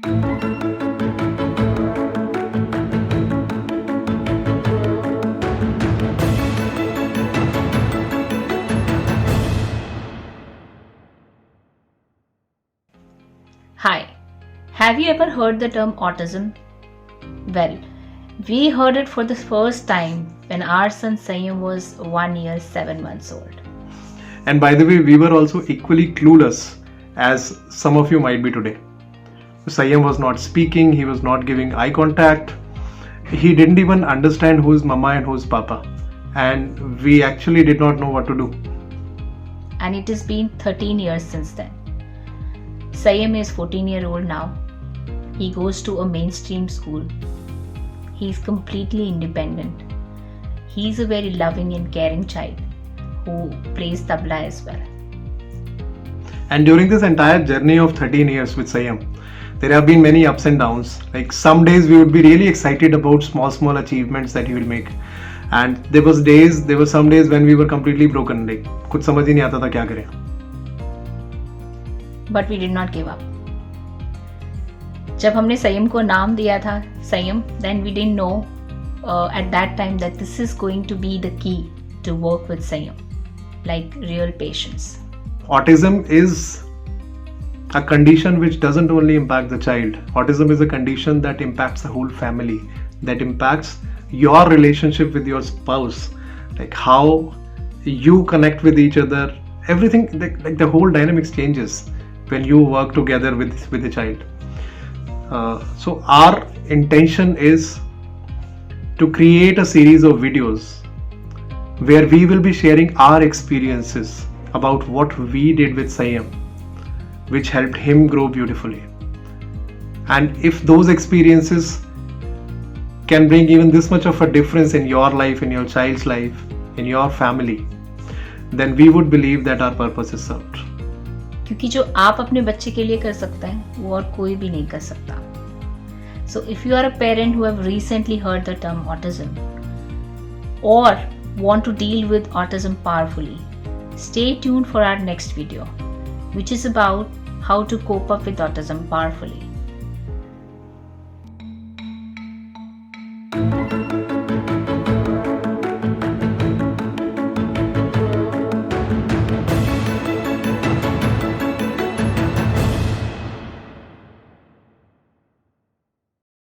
Hi, have you ever heard the term autism? Well, we heard it for the first time when our son Sainyam was 1 year 7 months old. And by the way, we were also equally clueless as some of you might be today. Sainyam was not speaking, he was not giving eye contact, he didn't even understand who's mama and who's papa. And we actually did not know what to do. And it has been 13 years since then. Sainyam is 14-year-old now. He goes to a mainstream school. He is completely independent. He is a very loving and caring child who plays tabla as well. And during this entire journey of 13 years with Sainyam, there have been many ups and downs. Like some days we would be really excited about small achievements that he will make. And there were some days when we were completely broken. Like कुछ समझ ही नहीं आता था क्या करें. But we did not give up. जब हमने संयम को नाम दिया था संयम, then we didn't know at that time that this is going to be the key to work with Sainyam, like real patience. Autism is a condition which doesn't only impact the child. Autism is a condition that impacts the whole family, that impacts your relationship with your spouse, like how you connect with each other. Everything, like the whole dynamics changes when you work together with the child. So our intention is to create a series of videos where we will be sharing our experiences about what we did with Sainyam, which helped him grow beautifully. And if those experiences can bring even this much of a difference in your life, in your child's life, in your family, then we would believe that our purpose is served. क्योंकि जो आप अपने बच्चे के लिए कर सकते हैं वो और कोई भी नहीं कर सकता. So if you are a parent who have recently heard the term autism or want to deal with autism powerfully, stay tuned for our next video, which is about how to cope up with autism powerfully.